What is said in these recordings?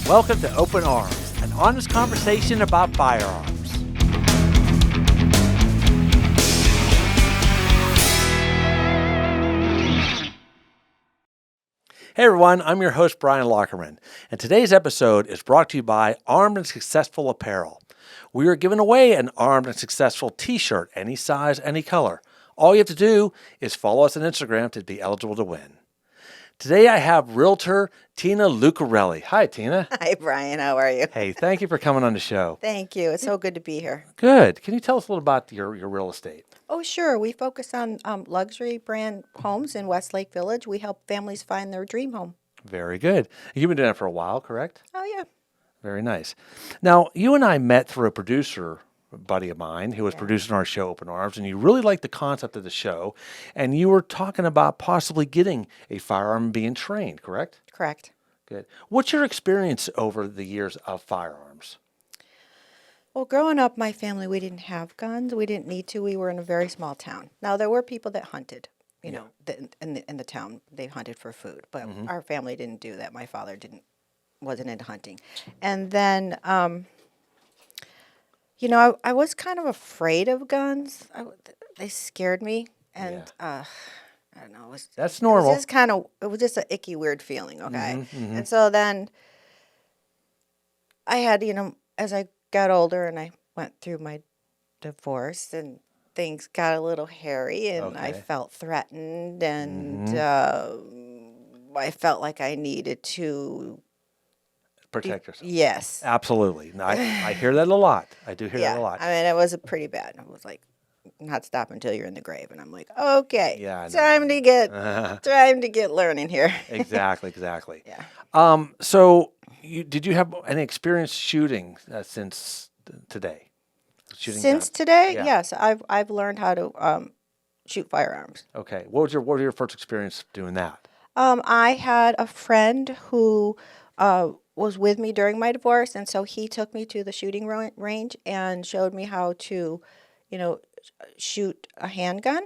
Welcome to Open Arms, an honest conversation about firearms. Hey everyone, I'm your host Brian Lockerman, and today's episode is brought to you by Armed and Successful Apparel. We are giving away an Armed and Successful t-shirt, any size, any color. All you have to do is follow us on Instagram to be eligible to win. Today I have Realtor Tina Lucarelli. Hi, Tina. Hi, Brian. How are you? Hey, thank you for coming on the show. Thank you. It's so good to be here. Good. Can you tell us a little about your real estate? Oh, sure. We focus on luxury brand homes in Westlake Village. We help families find their dream home. Very good. You've been doing it for a while, correct? Oh, yeah. Very nice. Now, you and I met through a producer buddy of mine who was producing our show, Open Arms, and you really liked the concept of the show, and you were talking about possibly getting a firearm and being trained, correct? Correct. Good. What's your experience over the years of firearms? Well, growing up, my family, we didn't have guns. We didn't need to. We were in a very small town. Now, there were people that hunted, in the town. They hunted for food, but our family didn't do that. My father wasn't into hunting. And then, I was kind of afraid of guns. They scared me, and I don't know. That's normal. It was just an icky, weird feeling. Okay, and so then I had, as I got older and I went through my divorce and things got a little hairy and I felt threatened and I felt like I needed to protect yourself. Yes. Absolutely. I hear that a lot. I do hear that a lot. I mean, it was pretty bad. It was like, not stop until you're in the grave. And I'm like, okay, time to get learning here. Exactly. Yeah. So did you have any experience shooting since today? Since today? Yeah. Yes. I've learned how to shoot firearms. Okay. What was your first experience doing that? I had a friend who was with me during my divorce, and so he took me to the shooting range and showed me how to, shoot a handgun.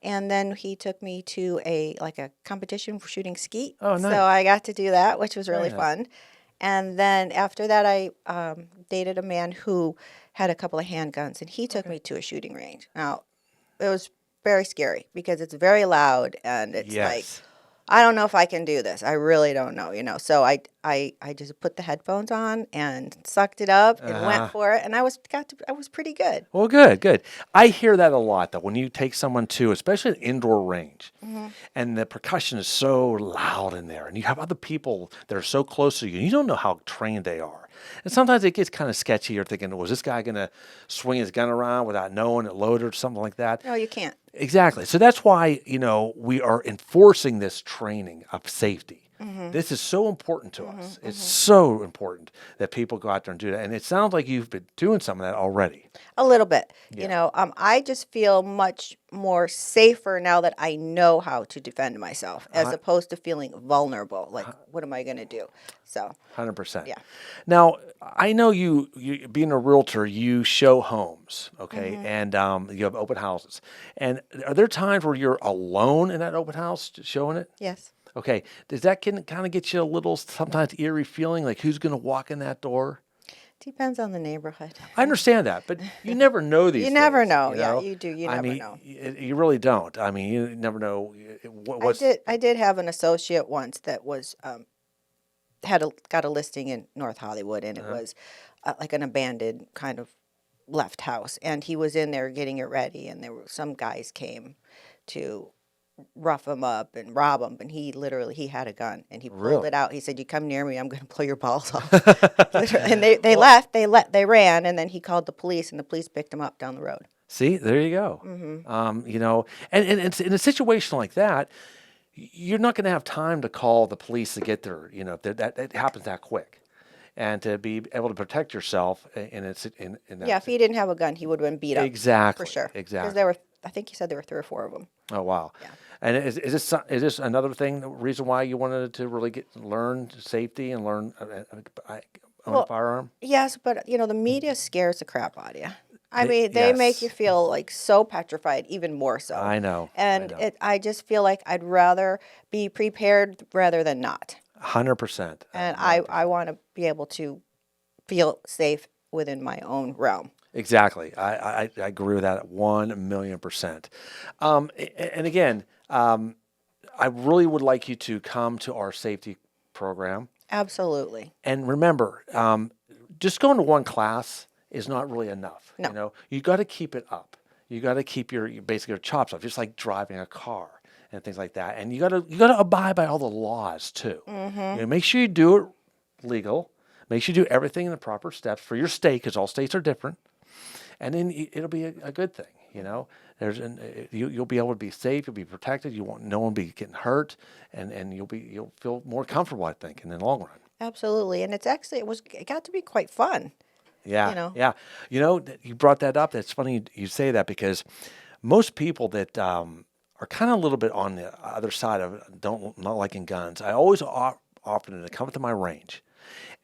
And then he took me to a competition for shooting skeet. Oh, nice. So I got to do that, which was really fun. And then after that, I dated a man who had a couple of handguns, and he took me to a shooting range. Now, it was very scary because it's very loud, and it's like, I don't know if I can do this. I really don't know, So I just put the headphones on and sucked it up and went for it, and I was pretty good. Well, good. I hear that a lot, though, when you take someone to, especially an indoor range, and the percussion is so loud in there, and you have other people that are so close to you, and you don't know how trained they are. And sometimes it gets kind of sketchy. You're thinking, was this guy going to swing his gun around without knowing it loaded or something like that? No, you can't. Exactly. So that's why, we are enforcing this training of safety. This is so important to us. It's so important that people go out there and do that. And it sounds like you've been doing some of that already. A little bit. Yeah. I just feel much more safer now that I know how to defend myself as opposed to feeling vulnerable. Like, what am I going to do? So 100%. Yeah. Now, I know you being a realtor, you show homes, okay? And you have open houses. And are there times where you're alone in that open house showing it? yes. Okay. Does that kind of get you a little sometimes eerie feeling like who's going to walk in that door? Depends on the neighborhood. I understand that, but you never know these You things. never know. Yeah, you do. You I never mean, know. you really don't. I mean, you never know I did have an associate once that was got a listing in North Hollywood, and it was like an abandoned kind of left house, and he was in there getting it ready, and there were some guys came to rough him up and rob him, and he had a gun, and he pulled it out. He said, "You come near me, I'm going to blow your balls off." And they left. They ran, and then he called the police, and the police picked him up down the road. See, there you go. And it's in a situation like that, you're not going to have time to call the police to get there. That happens that quick, and to be able to protect yourself in that. Yeah, if he didn't have a gun, he would have been beat up. Exactly. For sure. Exactly. Because I think he said there were 3 or 4 of them. Oh wow. Yeah. And is this another thing? The reason why you wanted to really learn safety and learn own a firearm? Yes, but the media scares the crap out of you. I mean, they make you feel like so petrified, even more so. I know. And I just feel like I'd rather be prepared rather than not. 100%. And I want to be able to feel safe within my own realm. Exactly. I agree with that 1,000,000%. And again, I really would like you to come to our safety program. Absolutely. And remember, just going to one class is not really enough. No. You know, you got to keep it up. You got to keep your basically your chops up, just like driving a car and things like that. And you got to abide by all the laws too. You know, make sure you do it legal. Make sure you do everything in the proper steps for your state, because all states are different. And then it'll be a good thing. You know, you'll be able to be safe. You'll be protected. You won't no one will be getting hurt, and you'll feel more comfortable, I think, in the long run. Absolutely. And it got to be quite fun. Yeah, You know. yeah. You know, you brought that up. It's funny you say that, because most people that are kind of a little bit on the other side of not liking guns, I always offer them to come to my range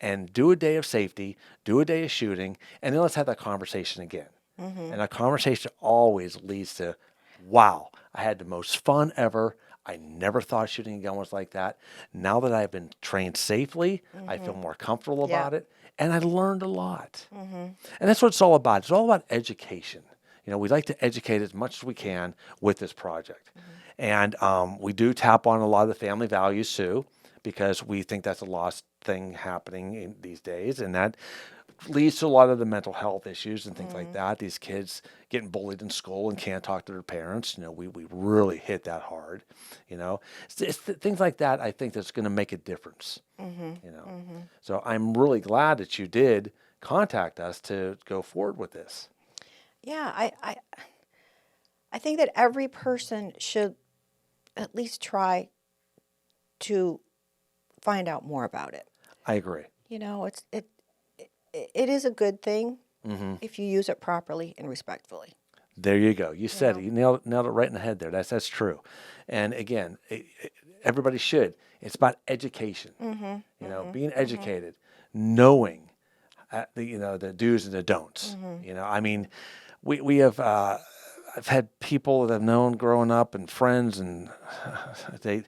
and do a day of safety, do a day of shooting, and then let's have that conversation again. And that conversation always leads to, wow, I had the most fun ever. I never thought shooting a gun was like that. Now that I've been trained safely, I feel more comfortable Yeah. about it, and I learned a lot. And that's what it's all about. It's all about education. You know, we like to educate as much as we can with this project. And we do tap on a lot of the family values too, because we think that's a lost thing happening in these days. And that leads to a lot of the mental health issues and things like that. These kids getting bullied in school and can't talk to their parents. You know, we really hit that hard. You know, it's things like that, I think, that's going to make a difference. You know, so I'm really glad that you did contact us to go forward with this. Yeah, I think that every person should at least try to find out more about it. I agree. You know, it is a good thing if you use it properly and respectfully. There you go. You said it. You nailed it right in the head there. That's true. And again, everybody should. It's about education. You know, being educated, knowing the do's and the don'ts. You know, I mean, we have I've had people that I've known growing up and friends, and they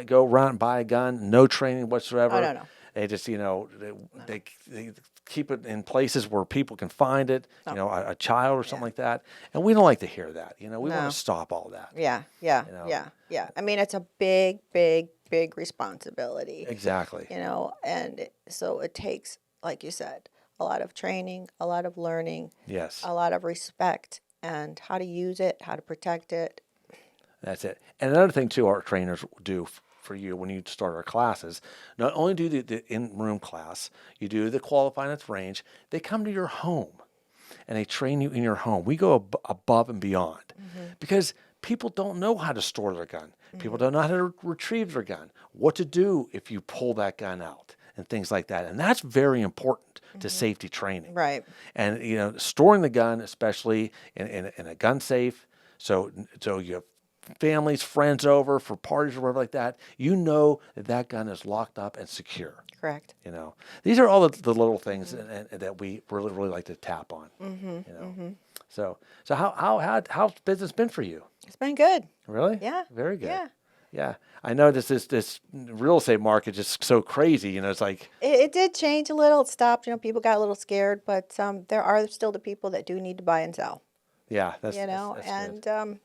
go around and buy a gun, no training whatsoever. Oh, no. They just they keep it in places where people can find it. No. You know, a child or something like that, and we don't like to hear that. You know, we No. want to stop all that. Yeah. I mean, it's a big responsibility. Exactly. You know, and so it takes, like you said, a lot of training, a lot of learning, Yes. a lot of respect, and how to use it, how to protect it. That's it. And another thing too, our trainers do for you when you start our classes, not only do the in-room class, you do the qualifying at the range, they come to your home and they train you in your home. We go above and beyond because people don't know how to store their gun. People don't know how to retrieve their gun, what to do if you pull that gun out and things like that. And that's very important to safety training. Right. And, you know, storing the gun, especially in a gun safe, so you have families, friends over for parties or whatever like that, you know that gun is locked up and secure. Correct. You know, these are all the little things that we really like to tap on. You know, so how's business been for you? It's been good. Really? Yeah. Very good. Yeah. Yeah. I know this real estate market is so crazy. You know, it's like It did change a little. It stopped. You know, people got a little scared, but there are still the people that do need to buy and sell. yeah, that's and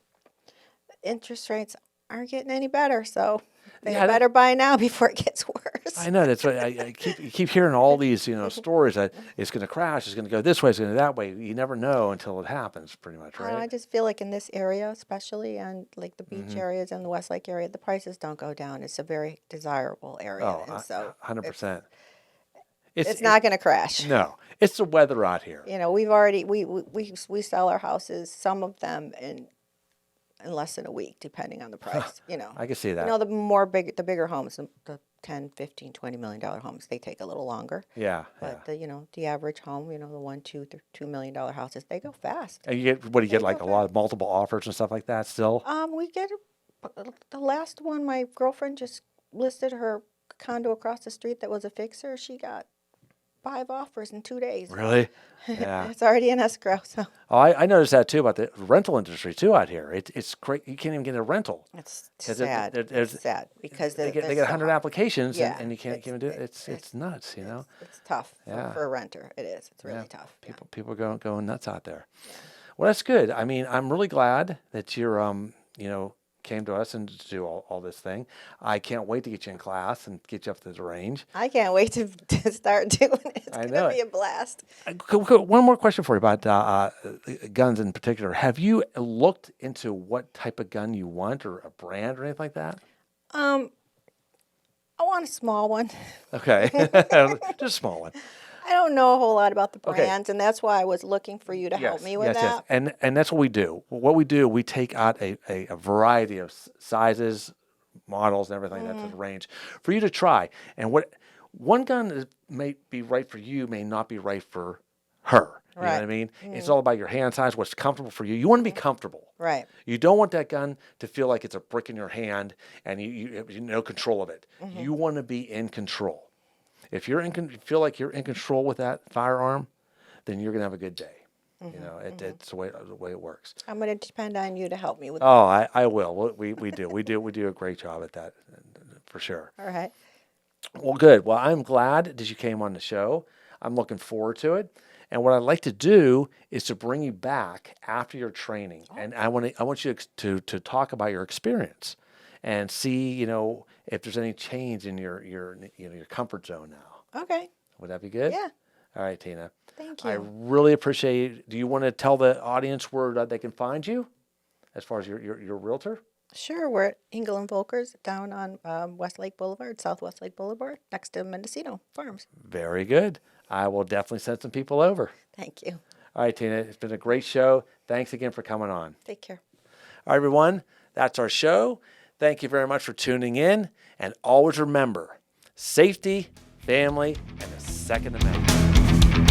interest rates aren't getting any better, so they Yeah, better buy now before it gets worse. I know that's right. I keep hearing all these stories that it's going to crash, it's going to go this way, it's going to go that way. You never know until it happens, pretty much, I don't know, I right? just feel like in this area, especially, and like the beach areas and the Westlake area, the prices don't go down. It's a very desirable area, Oh, and so 100%. it's not going to crash. No, it's the weather out here. You know, we've already we sell our houses, some of them in less than a week, depending on the price. You know, I can see that. you know, the bigger homes, the 10, 15, $20 million homes, they take a little longer. Yeah, But the average home, the $1-2 million houses, they go fast. And you get what do you get They like go a lot of multiple offers and stuff like that still? We get the last one. My girlfriend just listed her condo across the street that was a fixer. She got 5 offers in 2 days. Really? Yeah. It's already in escrow. So Oh, I noticed that too about the rental industry too out here. It's great. You can't even get a rental. it's 'Cause sad. there's- It's sad because They get there's 100 so- applications Yeah, and you can't even do it. It's nuts, you know. It's tough Yeah. for a renter. It is. It's really Yeah. tough. Yeah. People going nuts out there. Well, that's good. I mean, I'm really glad that you're came to us and to do all this thing. I can't wait to get you in class and get you up to the range. I can't wait to start doing it. It's I going know to be it. a blast. One more question for you about guns in particular. Have you looked into what type of gun you want or a brand or anything like that? I want a small one. Okay, just a small one. I don't know a whole lot about the Okay. brands, and that's why I was looking for you to help me with that. And that's what we do. What we do, we take out a variety of sizes, models, and everything that's the range for you to try. And what one gun may be right for you may not be right for her. You know what I Right. mean? It's all about your hand size, what's comfortable for you. You want to be comfortable. Right. You don't want that gun to feel like it's a brick in your hand and you have no control of it. You want to be in control. If you feel like you're in control with that firearm, then you're gonna have a good day. You know, it's the way it works. I'm going to depend on you to help me with Oh, I will. We do a great job at that, for sure. that. All right. Well, good. Well, I'm glad that you came on the show. I'm looking forward to it. And what I'd like to do is to bring you back after your training, and I want you to talk about your experience and see, if there's any change in your comfort zone now. Okay. Would that be good? Yeah. All right, Tina. Thank I you. really appreciate it. Do you want to tell the audience where they can find you as far as your realtor? Sure. We're at Engel and Volkers down on Westlake Boulevard, South Westlake Boulevard, next to Mendocino Farms. Very good. I will definitely send some people over. Thank you. All right, Tina. It's been a great show. Thanks again for coming on. Take care. All right, everyone. That's our show. Thank you very much for tuning in. And always remember, safety, family, and the Second Amendment.